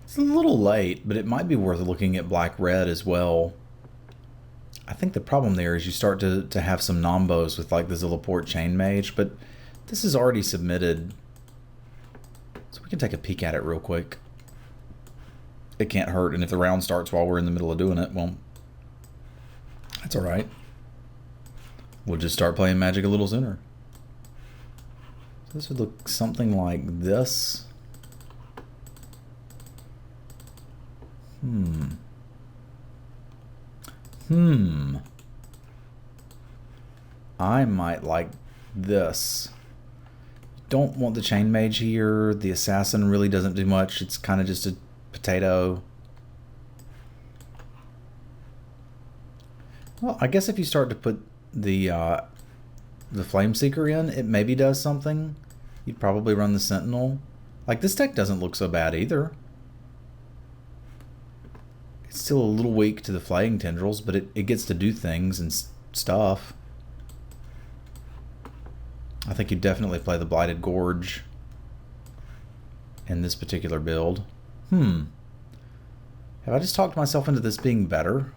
It's a little late, but it might be worth looking at black-red as well. I think the problem there is you start to have some nombos with like the Zilliport Chain Mage, but this is already submitted. So we can take a peek at it real quick. It can't hurt, and if the round starts while we're in the middle of doing it, well, that's alright. We'll just start playing Magic a little sooner. So this would look something like this. I might like this. Don't want the Chain Mage here. The Assassin really doesn't do much. It's kind of just a potato. Well, I guess if you start to put the Flame Seeker in, it maybe does something. You'd probably run the Sentinel. Like, this deck doesn't look so bad either. It's still a little weak to the Flaying Tendrils, but it gets to do things and stuff. I think you definitely play the Blighted Gorge in this particular build. Have I just talked myself into this being better?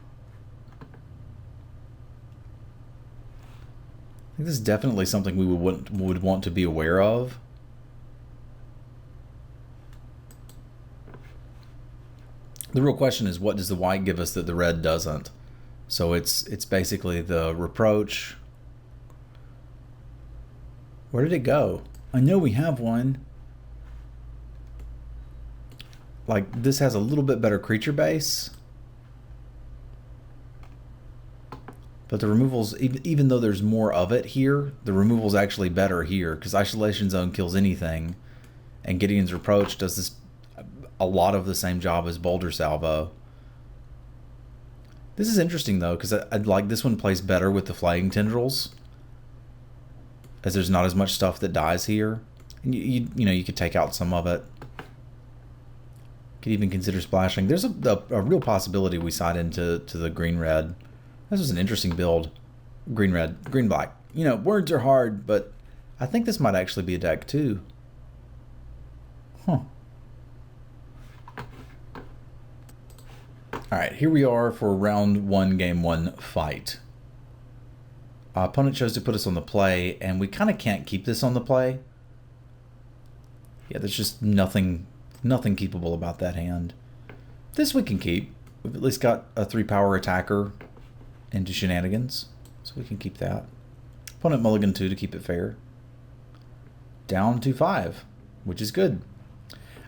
I think this is definitely something we would want to be aware of. The real question is, what does the white give us that the red doesn't? So it's basically the Reproach. Where did it go? I know we have one. Like, this has a little bit better creature base. But the removals, even though there's more of it here, the removal's actually better here, because Isolation Zone kills anything, and Gideon's Reproach does this a lot of the same job as Boulder Salvo. This is interesting though, because I'd like this one plays better with the Flaying Tendrils, as there's not as much stuff that dies here. And you know, you could take out some of it. Could even consider splashing. There's a real possibility we side into the green-red. This was an interesting build. Green-red, green-black. You know, words are hard, but I think this might actually be a deck too. Alright, here we are for round 1, game 1 fight. Our opponent chose to put us on the play, and we kind of can't keep this on the play. Yeah, there's just nothing keepable about that hand. This we can keep. We've at least got a 3-power attacker into shenanigans, so we can keep that. Opponent mulligan 2 to keep it fair. Down to 5, which is good.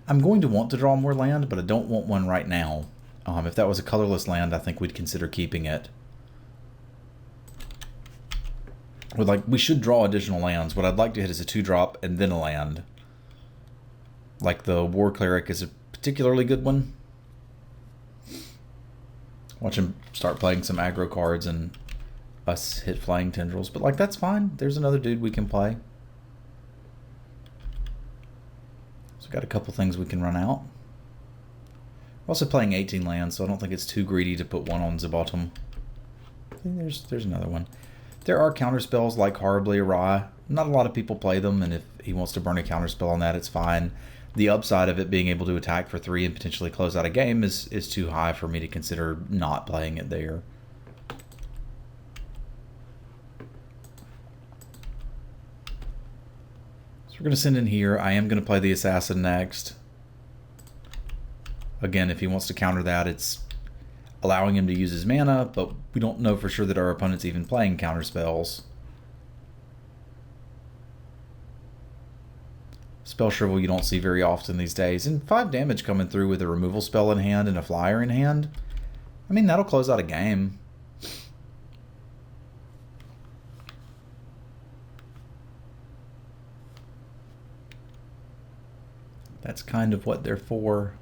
I'm going to want to draw more land, but I don't want one right now. If that was a colorless land, I think we'd consider keeping it. We should draw additional lands. What I'd like to hit is a 2-drop and then a land. Like the War Cleric is a particularly good one. Watch him start playing some aggro cards and us hit Flying Tendrils. But like, that's fine. There's another dude we can play. So we've got a couple things we can run out. We're also playing 18 lands, so I don't think it's too greedy to put one on the bottom. There's another one. There are counterspells like Horribly Awry. Not a lot of people play them, and if he wants to burn a counterspell on that, it's fine. The upside of it being able to attack for 3 and potentially close out a game is too high for me to consider not playing it there. So we're going to send in here. I am going to play the Assassin next. Again, if he wants to counter that, it's allowing him to use his mana, but we don't know for sure that our opponent's even playing counter spells. Spell Shrivel you don't see very often these days. And 5 damage coming through with a removal spell in hand and a flyer in hand. I mean, that'll close out a game. That's kind of what they're for.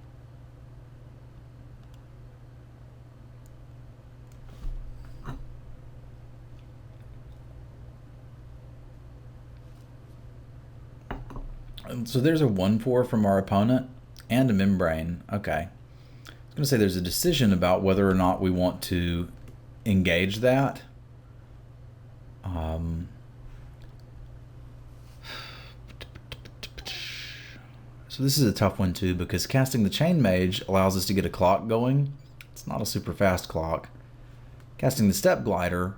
So there's a 1/4 from our opponent and a Membrane. Okay. I was going to say there's a decision about whether or not we want to engage that. So So this is a tough one too, because casting the Chain Mage allows us to get a clock going. It's not a super fast clock. Casting the Step Glider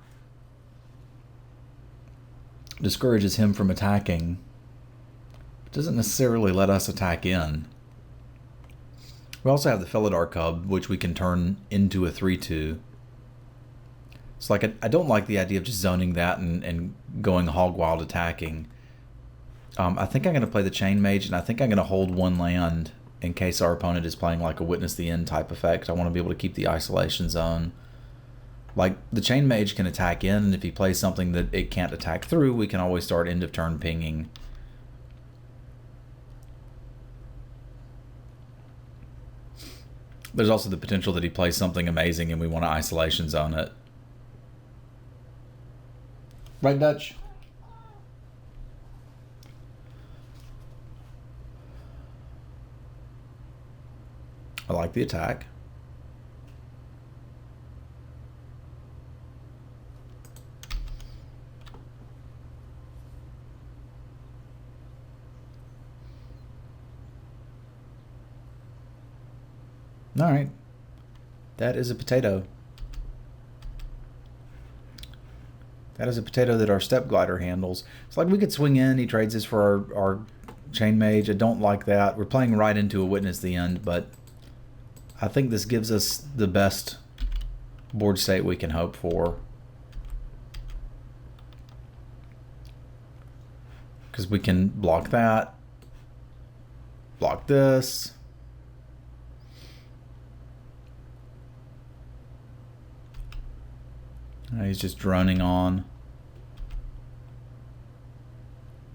discourages him from attacking. It doesn't necessarily let us attack in. We also have the Felidar Cub, which we can turn into a 3/2. So like I don't like the idea of just zoning that and going hog wild attacking. I think I'm going to play the Chain Mage, and I think I'm going to hold one land in case our opponent is playing like a Witness the End type effect. I want to be able to keep the isolation zone. Like, the Chain Mage can attack in, and if he plays something that it can't attack through, we can always start end of turn pinging. There's also the potential that he plays something amazing and we want to isolation zone it. Right, Dutch? I like the attack. All right. That is a potato. That is a potato that our Step Glider handles. It's like we could swing in. He trades this for our Chain Mage. I don't like that. We're playing right into a Witness the End, but I think this gives us the best board state we can hope for. Because we can block that, block this. He's just droning on.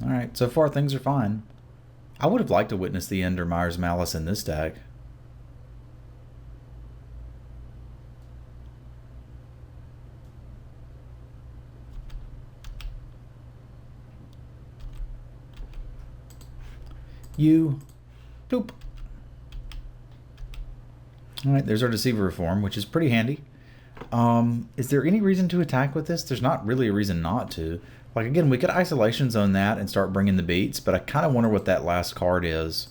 Alright, so far things are fine. I would have liked to Witness the End or Myers Malice in this deck. You poop. Alright, there's our Deceiver Reform, which is pretty handy. Is there any reason to attack with this? There's not really a reason not to. Like, again, we could isolation zone that and start bringing the beats, but I kind of wonder what that last card is.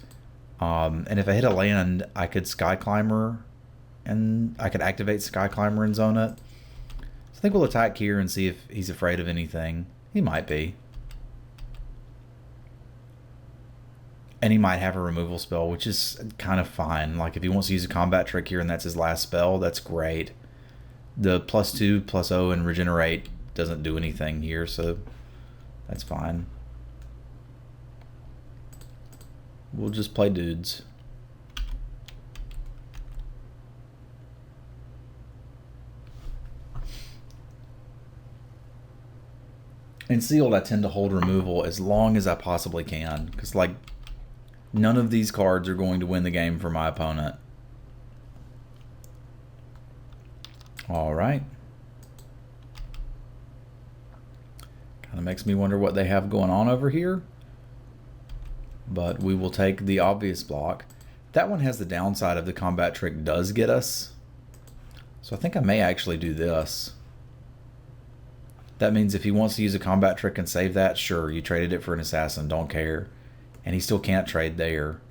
And if I hit a land, I could Sky Climber, and I could activate Sky Climber and zone it. So I think we'll attack here and see if he's afraid of anything. He might be. And he might have a removal spell, which is kind of fine. Like, if he wants to use a combat trick here and that's his last spell, that's great. The +2/+0 and regenerate doesn't do anything here, so that's fine. We'll just play dudes. In sealed, I tend to hold removal as long as I possibly can, because like none of these cards are going to win the game for my opponent. All right. Kind of makes me wonder what they have going on over here. But we will take the obvious block. That one has the downside of the combat trick does get us. So I think I may actually do this. That means if he wants to use a combat trick and save that, sure, you traded it for an assassin, don't care. And he still can't trade there.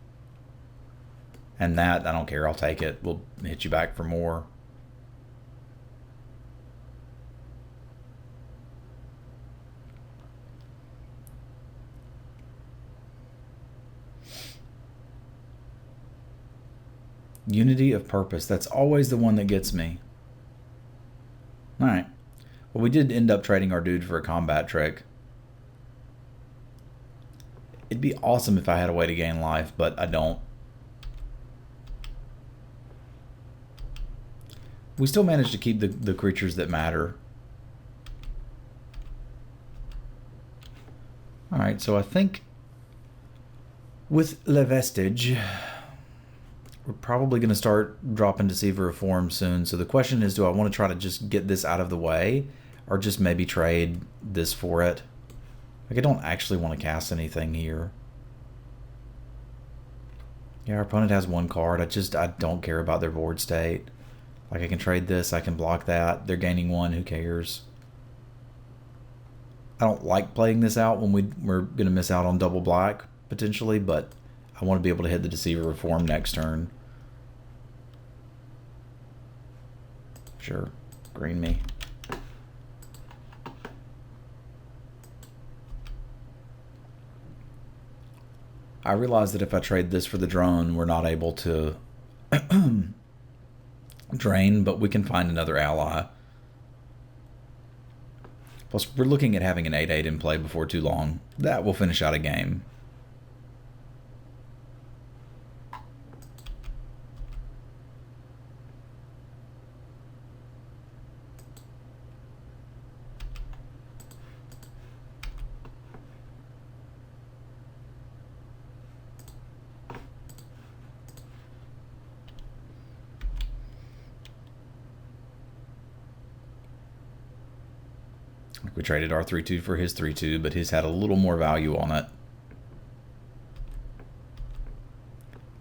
And that, I don't care, I'll take it. We'll hit you back for more. Unity of purpose. That's always the one that gets me. Alright. Well, we did end up trading our dude for a combat trick. It'd be awesome if I had a way to gain life, but I don't. We still managed to keep the creatures that matter. Alright, so I think with Le Vestige, we're probably going to start dropping Deceiver Reform soon. So the question is, do I want to try to just get this out of the way or just maybe trade this for it? Like, I don't actually want to cast anything here. Yeah, our opponent has one card. I don't care about their board state. Like, I can trade this, I can block that. They're gaining one, who cares? I don't like playing this out when we're going to miss out on double black, potentially, but I want to be able to hit the Deceiver Reform next turn. Sure. Green me. I realize that if I trade this for the drone, we're not able to drain, but we can find another ally. Plus, we're looking at having an 8/8 in play before too long. That will finish out a game. We traded our 3/2 for his 3/2, but his had a little more value on it.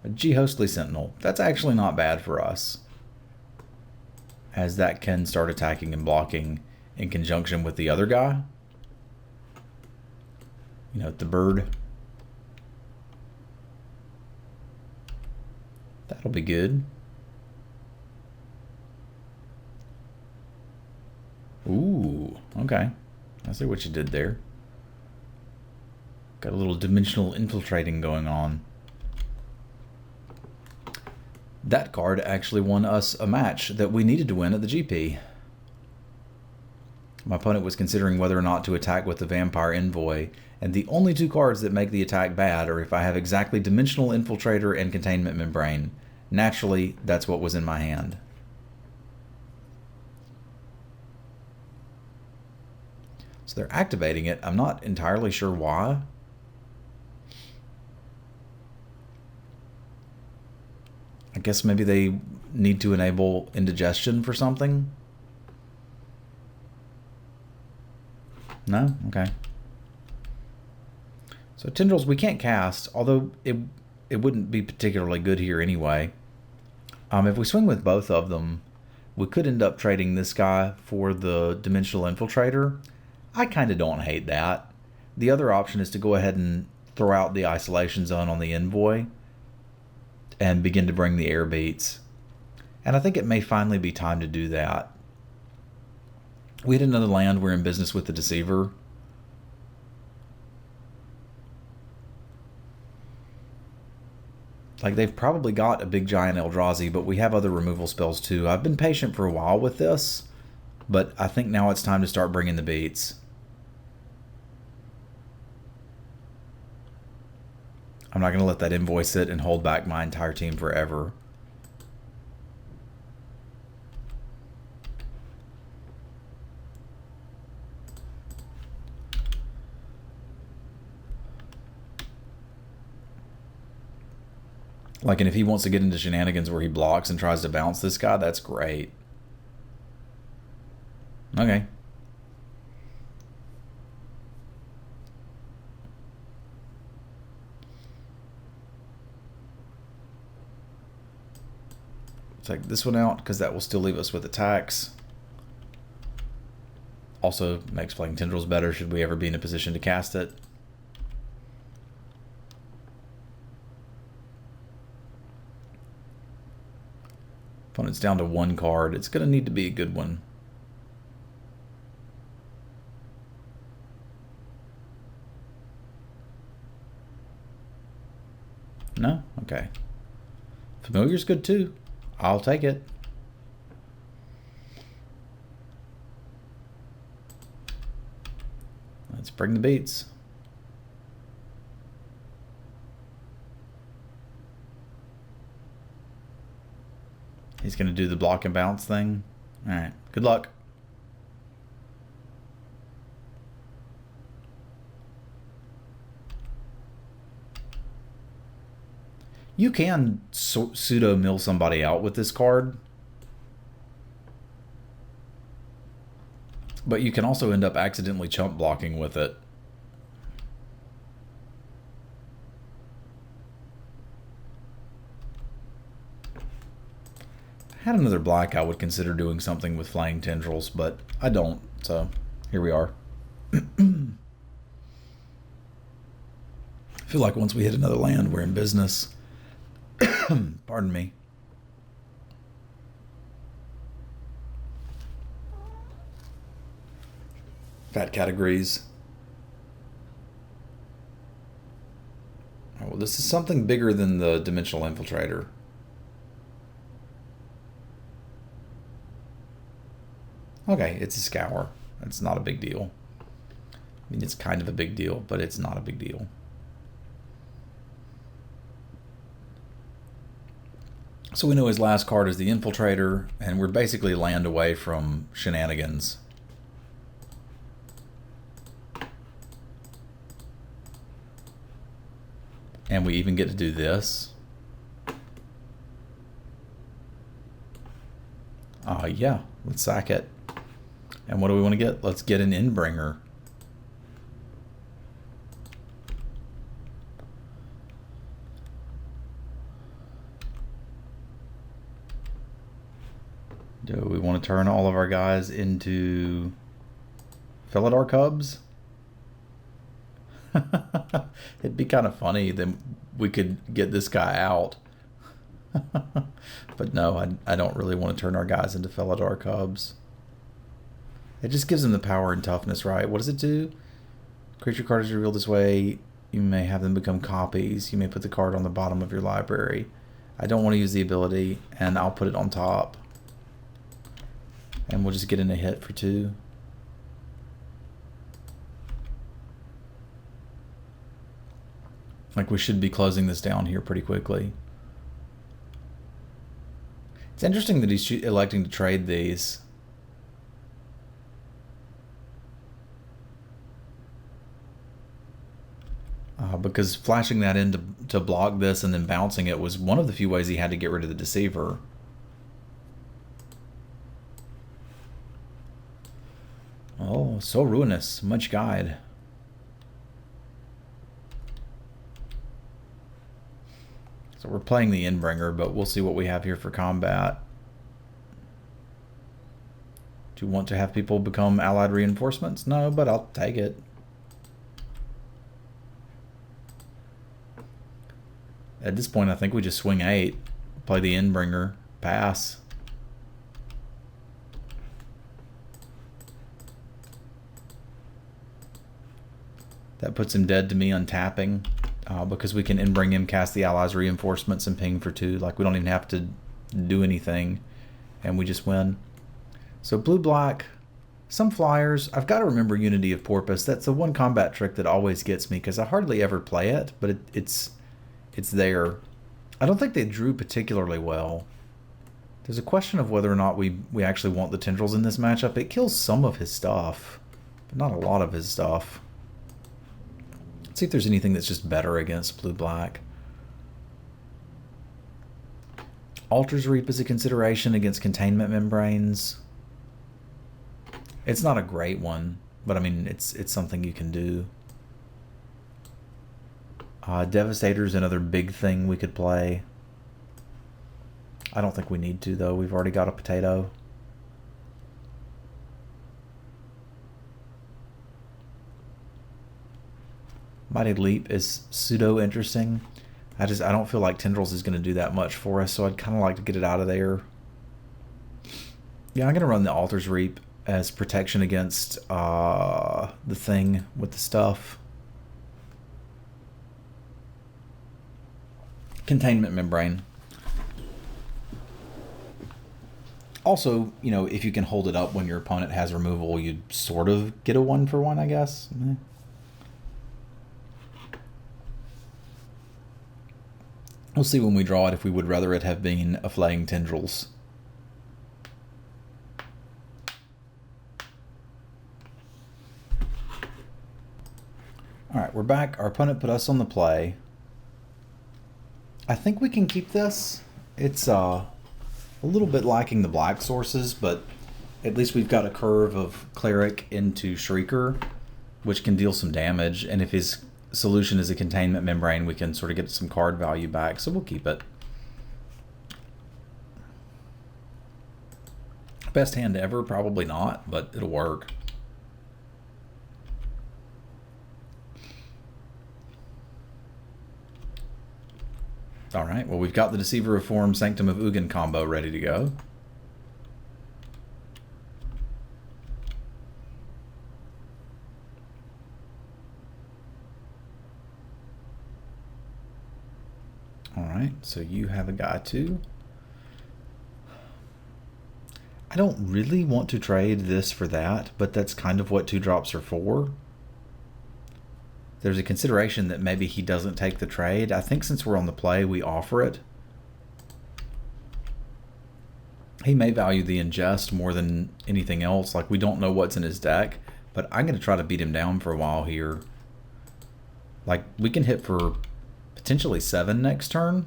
A G-Hostly Sentinel. That's actually not bad for us, as that can start attacking and blocking in conjunction with the other guy. You know, the bird. That'll be good. Ooh, okay. I see what you did there. Got a little dimensional infiltrating going on. That card actually won us a match that we needed to win at the GP. My opponent was considering whether or not to attack with the Vampire Envoy, and the only two cards that make the attack bad are if I have exactly Dimensional Infiltrator and Containment Membrane. Naturally, that's what was in my hand. So they're activating it. I'm not entirely sure why. I guess maybe they need to enable indigestion for something. No? Okay. So Tendrils we can't cast, although it wouldn't be particularly good here anyway. If we swing with both of them, we could end up trading this guy for the Dimensional Infiltrator. I kind of don't hate that. The other option is to go ahead and throw out the Isolation Zone on the Envoy and begin to bring the air beats. And I think it may finally be time to do that. We had another land. We're in business with the Deceiver. Like, they've probably got a big giant Eldrazi, but we have other removal spells too. I've been patient for a while with this, but I think now it's time to start bringing the beats. I'm not going to let that Envoy sit and hold back my entire team forever. Like, and if he wants to get into shenanigans where he blocks and tries to bounce this guy, that's great. Okay. Take this one out because that will still leave us with attacks. Also makes playing Tendrils better should we ever be in a position to cast it. Opponent's down to one card. It's going to need to be a good one. No? Okay. Familiar's good too. I'll take it. Let's bring the beats. He's going to do the block and bounce thing. All right. Good luck. You can pseudo mill somebody out with this card, but you can also end up accidentally chump blocking with it. Had another black, I would consider doing something with Flying Tendrils, but I don't, so here we are. I feel like once we hit another land, we're in business. Pardon me. Fat categories. Oh, well, this is something bigger than the Dimensional Infiltrator. Okay, it's a scour. It's not a big deal. I mean, it's kind of a big deal, but it's not a big deal. So we know his last card is the Infiltrator, and we're basically land away from shenanigans. And we even get to do this. Yeah, let's sack it. And what do we want to get? Let's get an Endbringer. Do we want to turn all of our guys into Felidar Cubs? It'd be kind of funny then we could get this guy out. But no, I don't really want to turn our guys into Felidar Cubs. It just gives them the power and toughness, right? What does it do? Creature card is revealed this way. You may have them become copies. You may put the card on the bottom of your library. I don't want to use the ability, and I'll put it on top. And we'll just get in a hit for 2. Like, we should be closing this down here pretty quickly. It's interesting that he's electing to trade these. Because flashing that in to block this and then bouncing it was one of the few ways he had to get rid of the Deceiver. Oh, so ruinous. Much guide. So we're playing the Endbringer, but we'll see what we have here for combat. Do you want to have people become allied reinforcements? No, but I'll take it. At this point, I think we just swing 8, play the Endbringer, pass. That puts him dead to me untapping, because we can Endbring him, cast the allies reinforcements, and ping for 2. Like, we don't even have to do anything, and we just win. So blue-black, some flyers. I've got to remember Unity of Porpoise. That's the one combat trick that always gets me, because I hardly ever play it, but it's there. I don't think they drew particularly well. There's a question of whether or not we actually want the Tendrils in this matchup. It kills some of his stuff, but not a lot of his stuff. Let's see if there's anything that's just better against blue-black. Altar's Reap is a consideration against Containment Membranes. It's not a great one, but I mean, it's something you can do. Devastator's another big thing we could play. I don't think we need to, though. We've already got a potato. Mighty Leap is pseudo interesting. I don't feel like Tendrils is going to do that much for us, so I'd kind of like to get it out of there. Yeah, I'm going to run the Altar's Reap as protection against the thing with the stuff. Containment Membrane. Also, you know, if you can hold it up when your opponent has removal, you'd sort of get a 1-for-1, I guess. We'll see when we draw it if we would rather it have been a Flaying Tendrils. Alright, we're back. Our opponent put us on the play. I think we can keep this. It's a little bit lacking the black sources, but at least we've got a curve of Cleric into Shrieker, which can deal some damage, and if his solution is a Containment Membrane, we can sort of get some card value back, so we'll keep it. Best hand ever? Probably not, but it'll work. All right, well, we've got the Deceiver Reform Sanctum of Ugin combo ready to go. All right, so you have a guy too. I don't really want to trade this for that, but that's kind of what 2-drops are for. There's a consideration that maybe he doesn't take the trade. I think since we're on the play, we offer it. He may value the ingest more than anything else. Like, we don't know what's in his deck, but I'm going to try to beat him down for a while here. Like, we can hit for potentially 7 next turn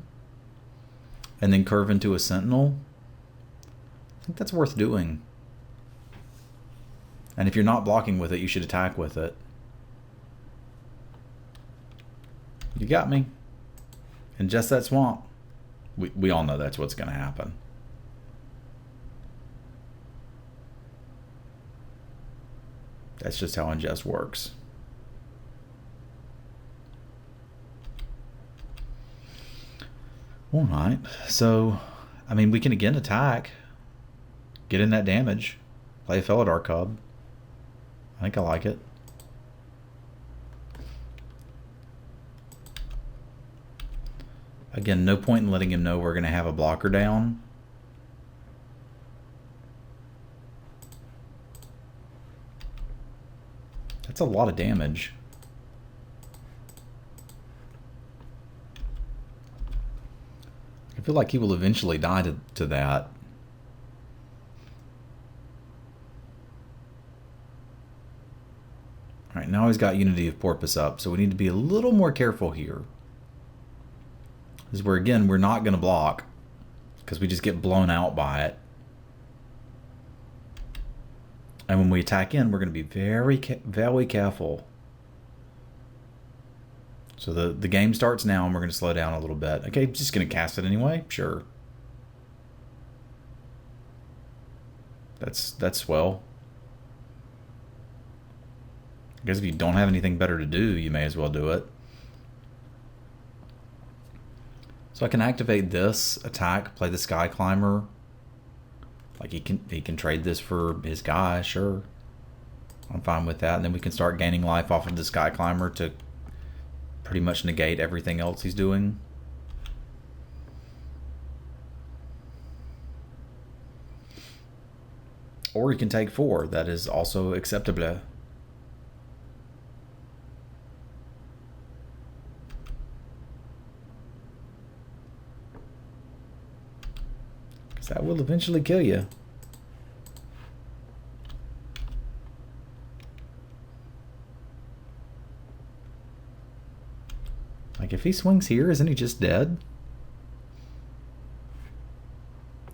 and then curve into a Sentinel. I think that's worth doing. And if you're not blocking with it, you should attack with it. You got me. Ingest that swamp. We all know that's what's going to happen. That's just how ingest works. All right. So, I mean, we can again attack. Get in that damage. Play a Felidar Cub. I think I like it. Again, no point in letting him know we're going to have a blocker down. That's a lot of damage. I feel like he will eventually die to that. All right, now he's got Unity of Porpoise up, so we need to be a little more careful here. This is where, again, we're not going to block because we just get blown out by it. And when we attack in, we're going to be very careful. So the game starts now, and we're going to slow down a little bit. Okay, just going to cast it anyway? Sure. That's swell. I guess if you don't have anything better to do, you may as well do it. So I can activate this attack, play the Sky Climber. Like he can trade this for his guy, sure. I'm fine with that. And then we can start gaining life off of the Sky Climber to pretty much negate everything else he's doing. Or he can take 4. That is also acceptable. That will eventually kill you. Like, if he swings here, isn't he just dead?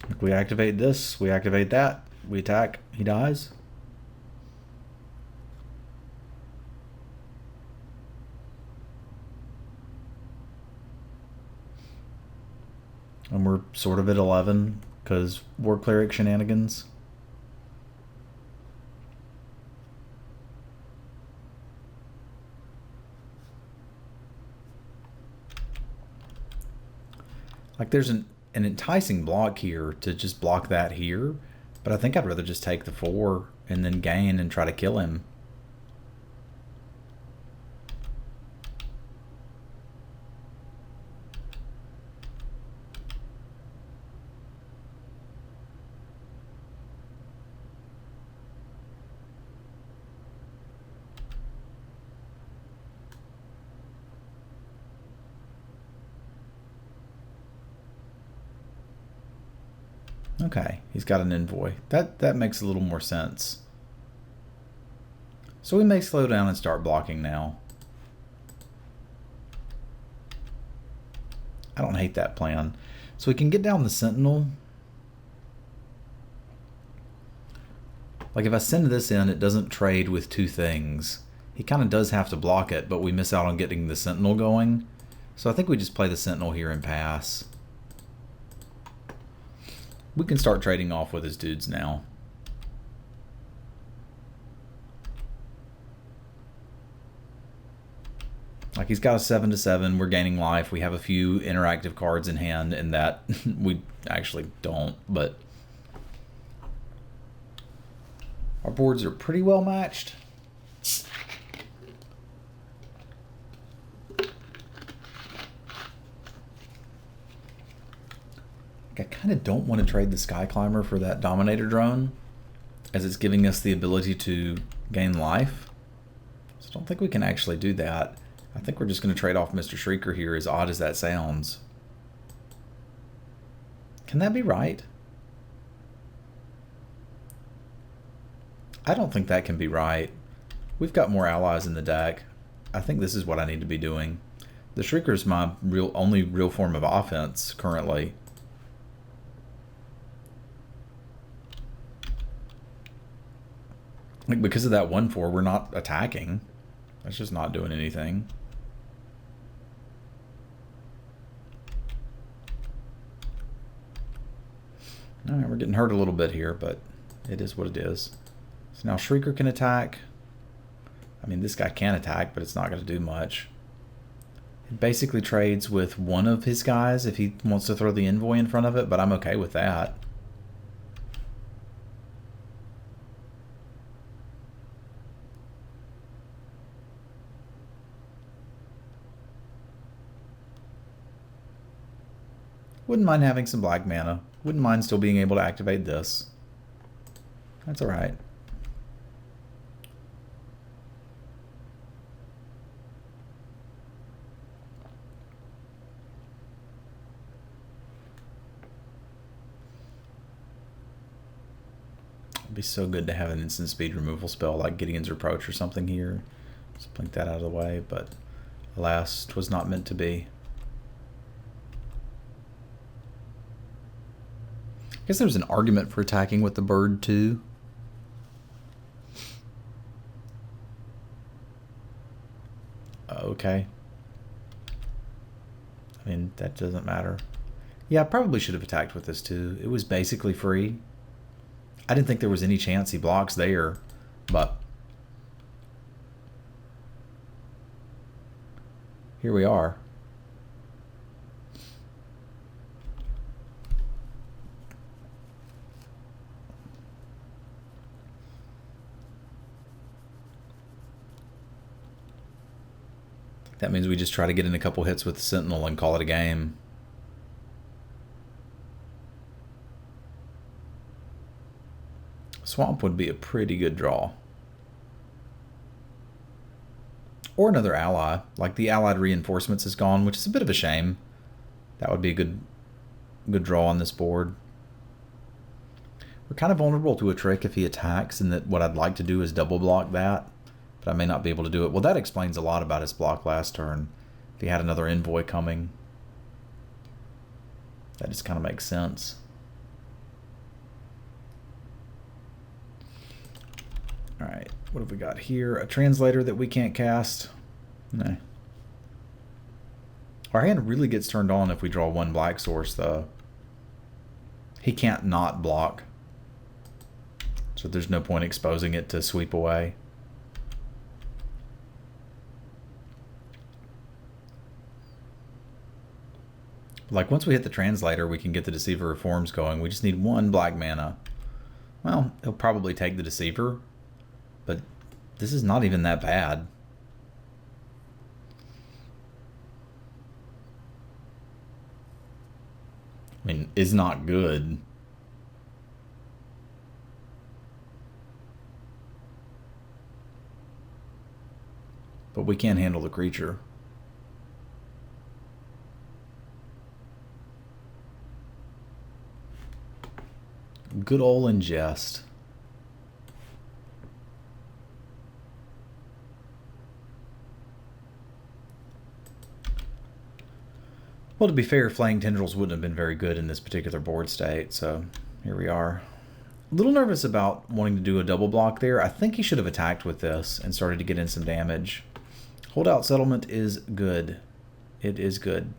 Like, we activate this, we activate that, we attack, he dies. And we're sort of at 11. Because War Cleric shenanigans. Like, there's an enticing block here to just block that here. But I think I'd rather just take the 4 and then gain and try to kill him. Okay, he's got an envoy. That makes a little more sense. So we may slow down and start blocking now. I don't hate that plan. So we can get down the Sentinel. Like, if I send this in, it doesn't trade with 2 things. He kind of does have to block it, but we miss out on getting the Sentinel going. So I think we just play the Sentinel here and pass. We can start trading off with his dudes now. Like, he's got a 7/7. We're gaining life. We have a few interactive cards in hand, and that we actually don't. But our boards are pretty well matched. I kind of don't want to trade the Sky Climber for that Dominator drone, as it's giving us the ability to gain life. So I don't think we can actually do that. I think we're just going to trade off Mr. Shrieker here, as odd as that sounds. Can that be right? I don't think that can be right. We've got more allies in the deck. I think this is what I need to be doing. The Shrieker is my only real form of offense currently. Like, because of that 1/4, we're not attacking. That's just not doing anything. All right, we're getting hurt a little bit here, but it is what it is. So now Shrieker can attack. I mean, this guy can attack, but it's not going to do much. It basically trades with one of his guys if he wants to throw the Envoy in front of it, but I'm okay with that. Wouldn't mind having some black mana. Wouldn't mind still being able to activate this. That's alright. It'd be so good to have an instant speed removal spell like Gideon's Reproach or something here. Just blink that out of the way, but alas, 'twas not meant to be. I guess there's an argument for attacking with the bird too. Okay. I mean, that doesn't matter. Yeah, I probably should have attacked with this too. It was basically free. I didn't think there was any chance he blocks there, but here we are. That means we just try to get in a couple hits with the Sentinel and call it a game. Swamp would be a pretty good draw. Or another ally. Like the allied reinforcements is gone, which is a bit of a shame. That would be a good draw on this board. We're kind of vulnerable to a trick if he attacks, and that what I'd like to do is double block that. But I may not be able to do it. Well, that explains a lot about his block last turn. If he had another Envoy coming, that just kind of makes sense. Alright, what have we got here? A translator that we can't cast? No. Our hand really gets turned on if we draw one black source, though. He can't not block. So there's no point exposing it to sweep away. Like, once we hit the translator, we can get the Deceiver Reforms going. We just need one black mana. Well, he'll probably take the Deceiver, but this is not even that bad. I mean, it's not good. But we can't handle the creature. Good ol' ingest. Well, to be fair, Flaying Tendrils wouldn't have been very good in this particular board state, so here we are. A little nervous about wanting to do a double block there. I think he should have attacked with this and started to get in some damage. Holdout Settlement is good. It is good.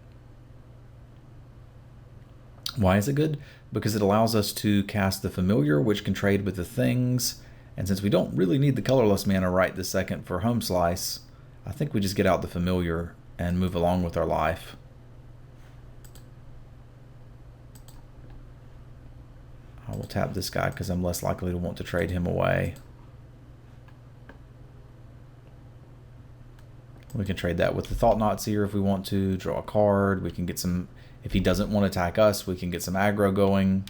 Why is it good? Because it allows us to cast the Familiar, which can trade with the things. And since we don't really need the colorless mana right this second for Home Slice, I think we just get out the familiar and move along with our life. I will tap this guy because I'm less likely to want to trade him away. We can trade that with the Thought Knots here if we want to. Draw a card. We can get some... If he doesn't want to attack us, we can get some aggro going.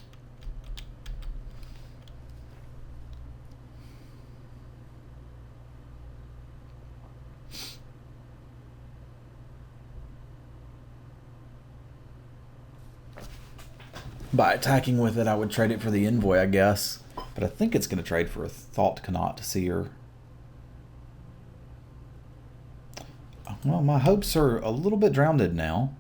By attacking with it, I would trade it for the Envoy, I guess. But I think it's going to trade for a Thought Knot Seer. Well, my hopes are a little bit drowned now.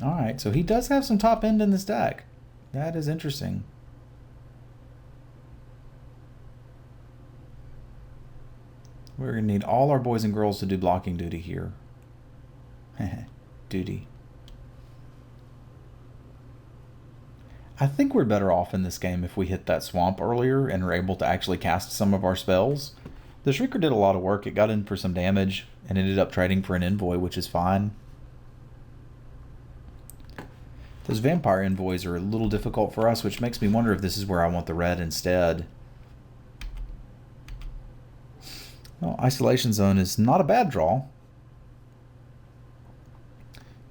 Alright, so he does have some top end in this deck. That is interesting. We're going to need all our boys and girls to do blocking duty here. Duty. I think we're better off in this game if we hit that swamp earlier and are able to actually cast some of our spells. The Shrieker did a lot of work. It got in for some damage and ended up trading for an Envoy, which is fine. Those Vampire Envoys are a little difficult for us, which makes me wonder if this is where I want the red instead. Well, Isolation Zone is not a bad draw.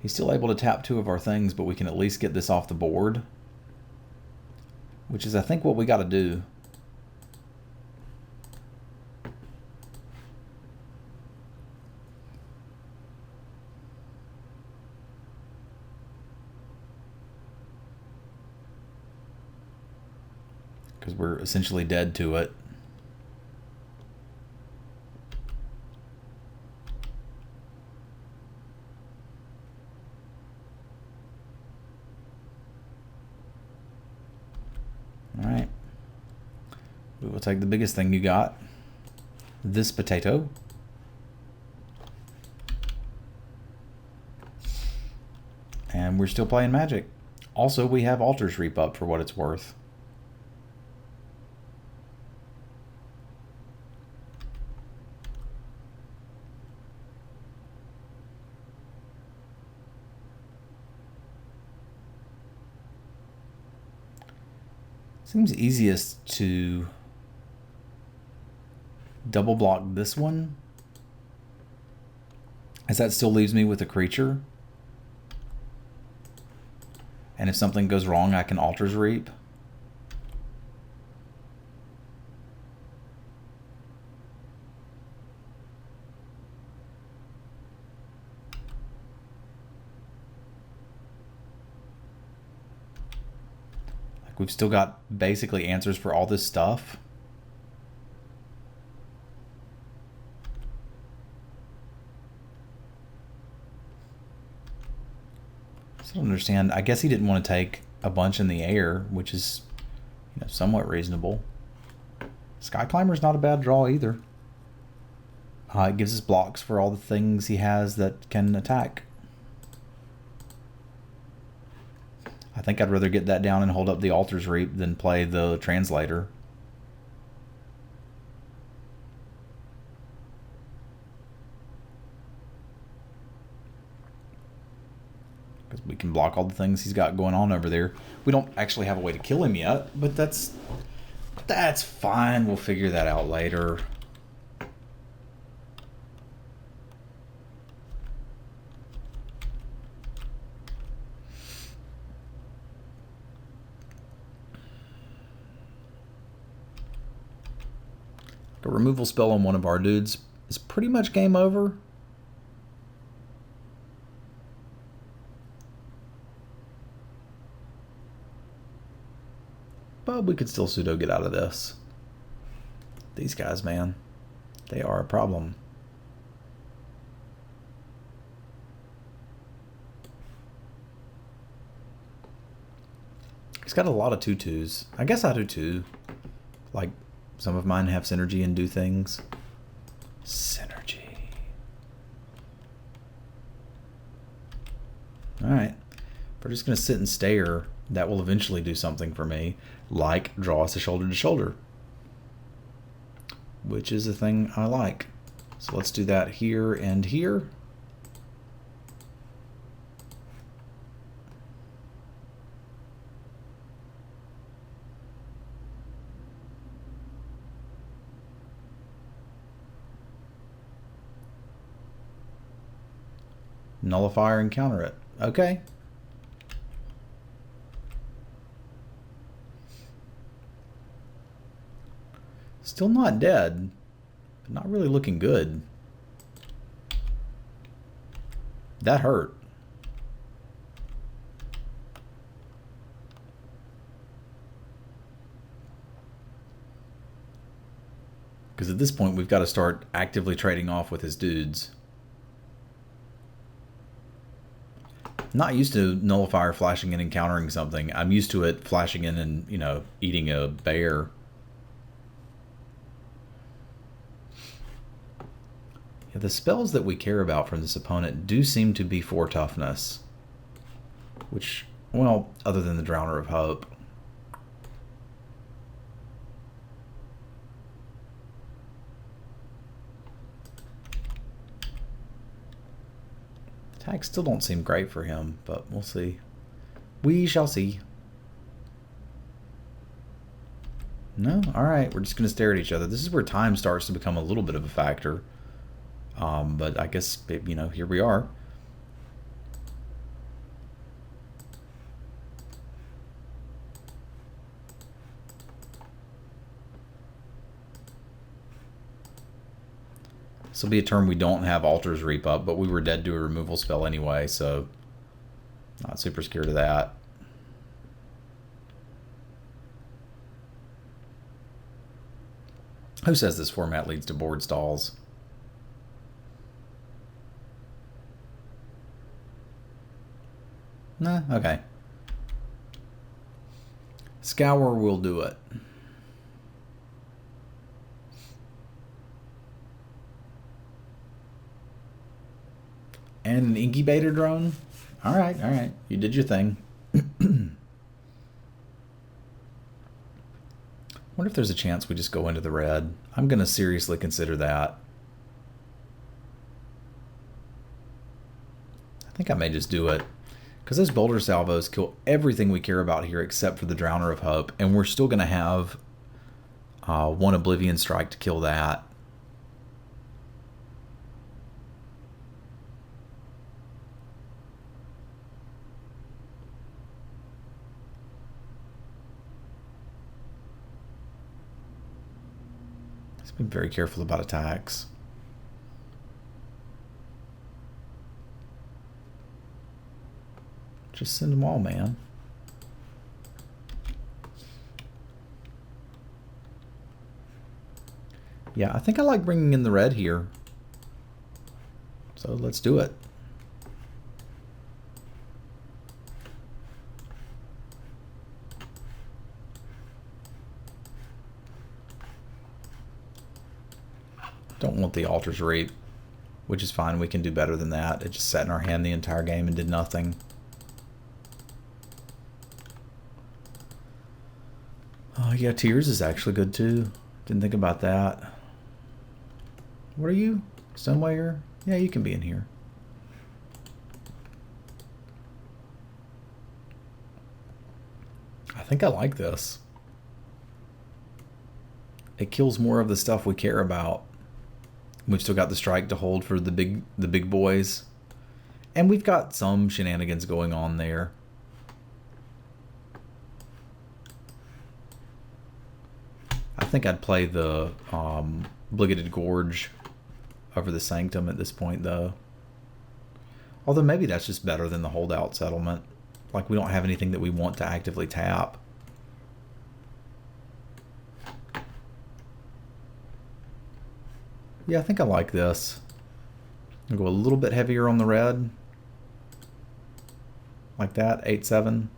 He's still able to tap 2 of our things, but we can at least get this off the board. Which is, I think, what we got to do. Because we're essentially dead to it. Alright. We will take the biggest thing you got. This potato. And we're still playing Magic. Also, we have Altar's Reap up for what it's worth. Seems easiest to double block this one, as that still leaves me with a creature. And if something goes wrong, I can Altar's Reap. We've still got basically answers for all this stuff. I don't understand. I guess he didn't want to take a bunch in the air, which is, you know, somewhat reasonable. Sky Climber's not a bad draw either. It gives us blocks for all the things he has that can attack. I think I'd rather get that down and hold up the Altar's Reap than play the Translator. Because we can block all the things he's got going on over there. We don't actually have a way to kill him yet, but that's fine. We'll figure that out later. A removal spell on one of our dudes is pretty much game over. But we could still pseudo get out of this. These guys, man, they are a problem. He's got a lot of 2/2s. I guess I do too. Like, some of mine have synergy and do things. Synergy. Alright. We're just going to sit and stare. That will eventually do something for me, like draw us a shoulder to shoulder, which is a thing I like. So let's do that here and here. Nullifier and counter it. Okay. Still not dead, but not really looking good. That hurt. Because at this point, we've got to start actively trading off with his dudes. Not used to Nullifier flashing in and countering something. I'm used to it flashing in and, you know, eating a bear. Yeah, the spells that we care about from this opponent do seem to be for toughness. Which, well, other than the Drowner of Hope. Attacks still don't seem great for him, but we'll see. We shall see. No? Alright, we're just going to stare at each other. This is where time starts to become a little bit of a factor. But I guess, you know, here we are. This will be a turn we don't have Altar's Reap up, but we were dead to a removal spell anyway, so not super scared of that. Who says this format leads to board stalls? Nah, okay. Scour will do it. And an incubator drone? Alright, alright. You did your thing. Wonder if there's a chance we just go into the red. I'm going to seriously consider that. I think I may just do it. Because those Boulder Salvos kill everything we care about here except for the Drowner of Hope. And we're still going to have one Oblivion Strike to kill that. Let's be very careful about attacks. Just send them all, man. Yeah, I think I like bringing in the red here. So let's do it. Don't want the Altar's Reap, which is fine. We can do better than that. It just sat in our hand the entire game and did nothing. Oh yeah, Tears is actually good too. Didn't think about that. What are you? Stoneware? Yeah, you can be in here. I think I like this. It kills more of the stuff we care about. We've still got the strike to hold for the big boys. And we've got some shenanigans going on there. I think I'd play the Obligated Gorge over the Sanctum at this point, though. Although maybe that's just better than the Holdout Settlement. Like, we don't have anything that we want to actively tap. Yeah, I think I like this. I'll go a little bit heavier on the red. Like that, 8-7.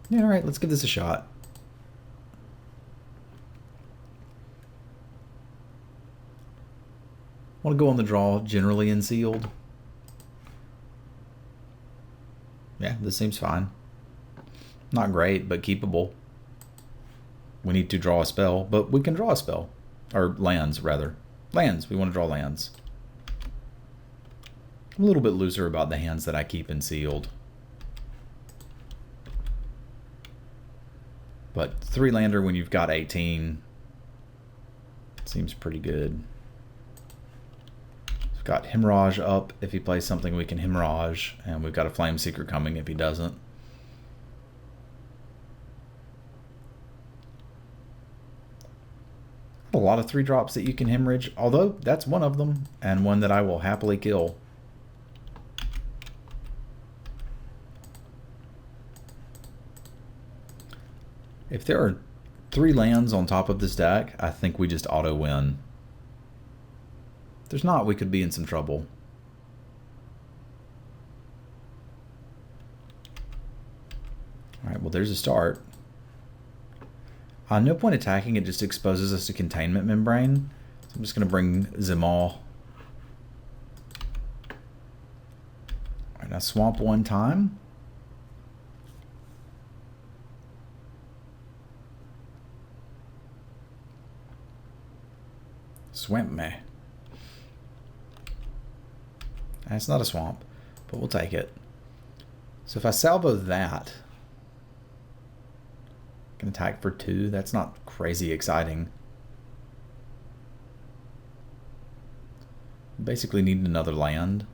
Yeah, alright, let's give this a shot. Want to go on the draw generally in sealed? Yeah, this seems fine. Not great, but keepable. We need to draw a spell, but we can draw a spell. Or lands, rather. Lands. We want to draw lands. I'm a little bit looser about the hands that I keep in sealed. But 3-lander when you've got 18 seems pretty good. We've got Hemorrhage up. If he plays something, we can Hemorrhage. And we've got a Flame Seeker coming if he doesn't. A lot of 3-drops that you can hemorrhage, although that's one of them, and one that I will happily kill. If there are 3 lands on top of this deck, I think we just auto-win. If there's not, we could be in some trouble. Alright, well there's a start. No point attacking, it just exposes us to Containment Membrane. So I'm just going to bring Zemal. Alright, now swamp one time. Swamp me. It's not a swamp, but we'll take it. So if I salvo that, can attack for 2. That's not crazy exciting. Basically need another land.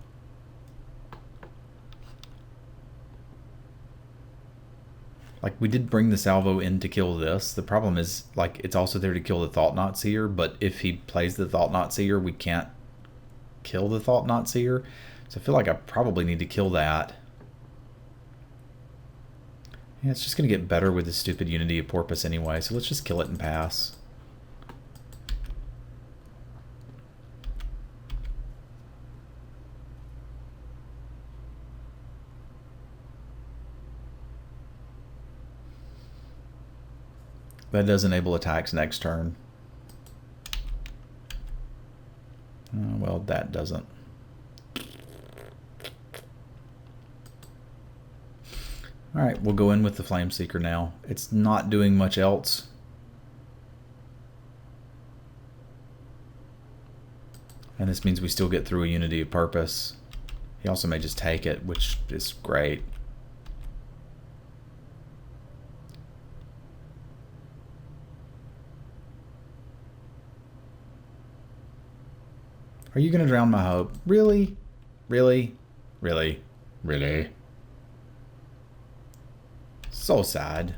Like, we did bring the salvo in to kill this. The problem is, like, it's also there to kill the Thought-Knot Seer, but if he plays the Thought-Knot Seer, we can't kill the Thought-Knot Seer. So I feel like I probably need to kill that. Yeah, it's just going to get better with the stupid Unity of Porpoise anyway, so let's just kill it and pass. That does enable attacks next turn. Well, that doesn't. Alright, we'll go in with the Flame Seeker now. It's not doing much else. And this means we still get through a Unity of Purpose. He also may just take it, which is great. Are you going to drown my hope? Really? Really? Really? Really? So sad.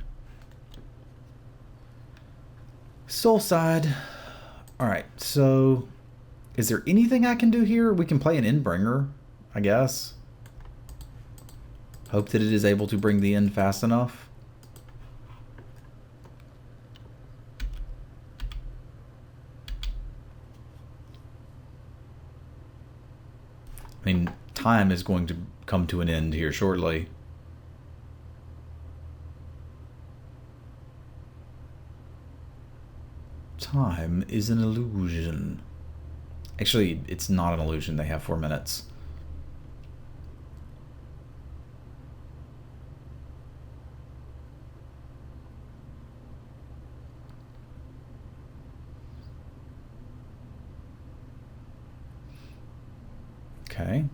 So sad. Alright, so is there anything I can do here? We can play an Endbringer, I guess. Hope that it is able to bring the end fast enough. I mean, time is going to come to an end here shortly. Time is an illusion. Actually, it's not an illusion. They have 4 minutes. Okay.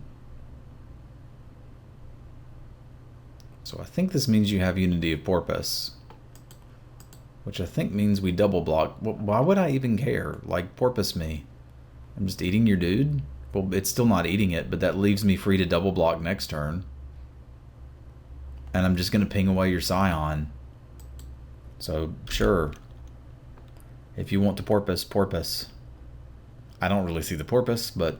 So I think this means you have Unity of Porpoise. Which I think means we double block. Why would I even care? Like, porpoise me. I'm just eating your dude? Well, it's still not eating it, but that leaves me free to double block next turn. And I'm just going to ping away your Scion. So, sure. If you want to porpoise, porpoise. I don't really see the porpoise, but...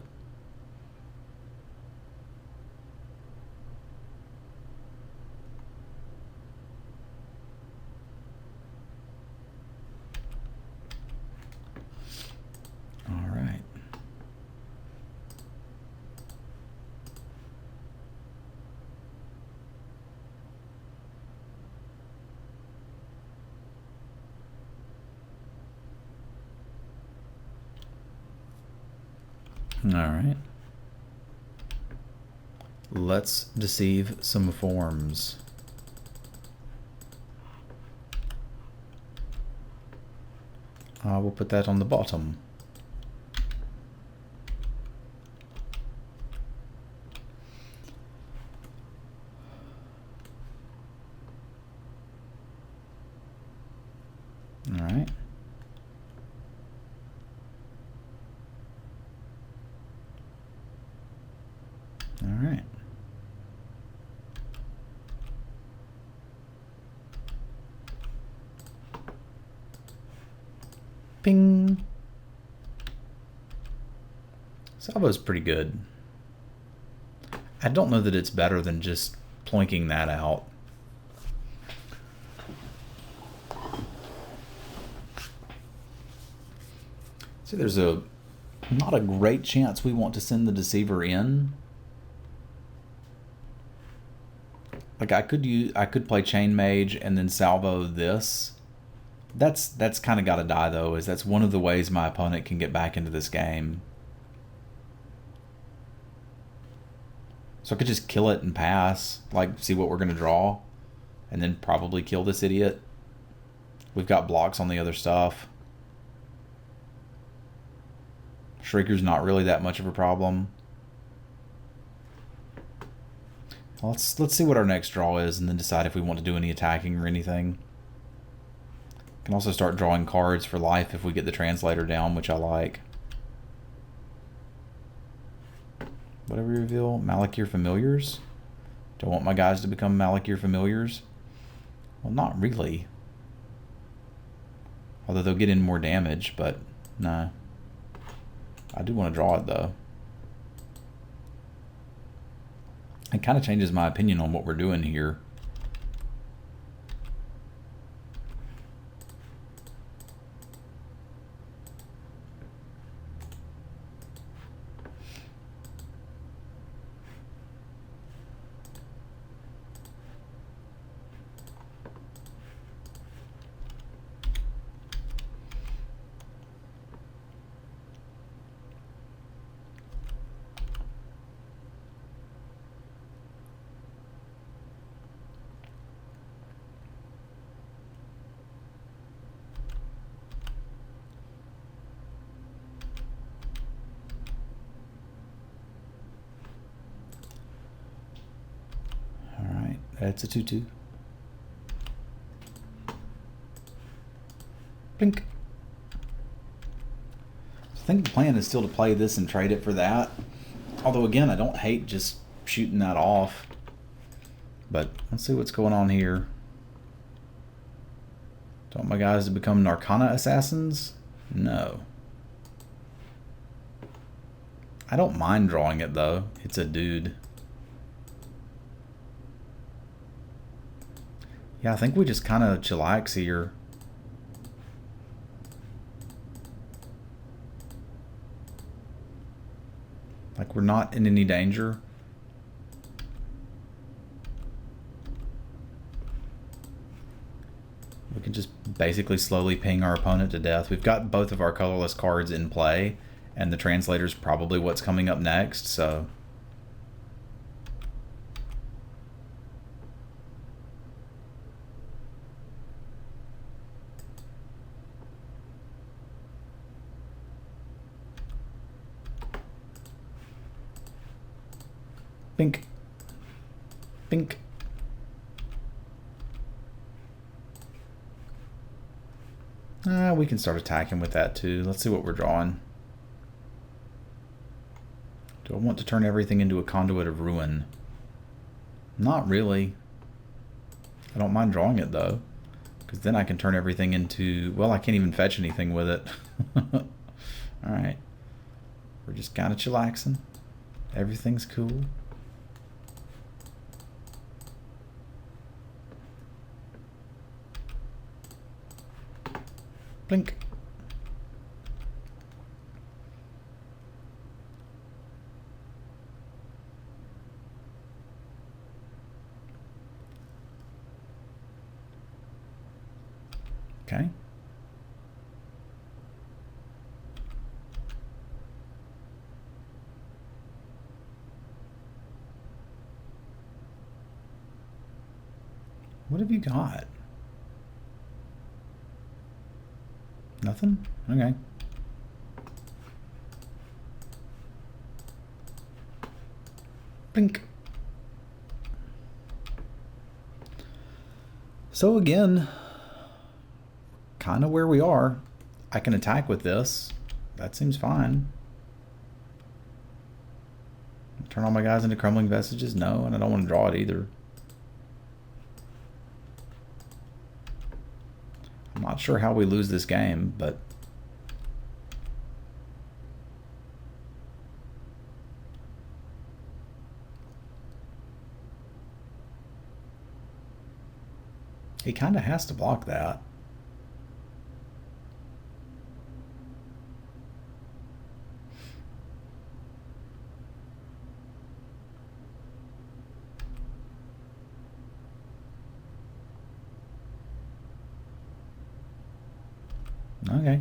Alright. Let's deceive some forms. We'll put that on the bottom. Alright. Alright. Ping. Salvo's pretty good. I don't know that it's better than just ploinking that out. See, there's not a great chance we want to send the deceiver in. Like I could play Chain Mage and then salvo this. That's kind of got to die though, as that's one of the ways my opponent can get back into this game. So I could just kill it and pass, like see what we're going to draw, and then probably kill this idiot. We've got blocks on the other stuff. Shrieker's not really that much of a problem. Well, let's see what our next draw is and then decide if we want to do any attacking or anything. Can also start drawing cards for life if we get the translator down, which I like. What do we reveal? Malakir Familiars? Do I want my guys to become Malakir Familiars? Well, not really. Although they'll get in more damage, but no. I do want to draw it though. It kind of changes my opinion on what we're doing here. It's a 2/2. Blink. I think the plan is still to play this and trade it for that. Although again, I don't hate just shooting that off. But let's see what's going on here. Do I want my guys to become Narcana Assassins? No. I don't mind drawing it though. It's a dude. Yeah, I think we just kind of chillax here. Like we're not in any danger. We can just basically slowly ping our opponent to death. We've got both of our colorless cards in play, and the translator's probably what's coming up next, so... Bink. Bink. We can start attacking with that too. Let's see what we're drawing. Do I want to turn everything into a conduit of ruin? Not really. I don't mind drawing it though, because then I can turn everything into... Well, I can't even fetch anything with it. Alright. We're just kind of chillaxing. Everything's cool. Blink. Okay. What have you got? Nothing? Okay. Pink. So again, kind of where we are. I can attack with this. That seems fine. Turn all my guys into crumbling vestiges? No, and I don't want to draw it either. I'm not sure how we lose this game, but he kind of has to block that. Okay.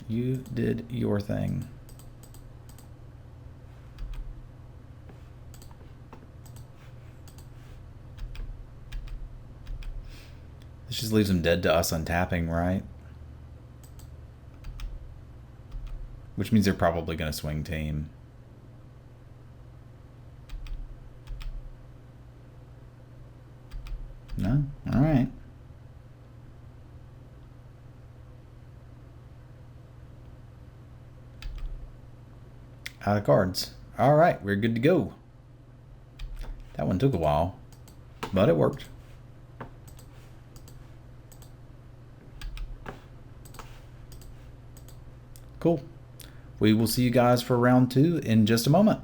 You did your thing. This just leaves him dead to us untapping, right? Which means they're probably going to swing team. No? Alright. Out of cards. Alright, we're good to go. That one took a while, but it worked. Cool. We will see you guys for round 2 in just a moment.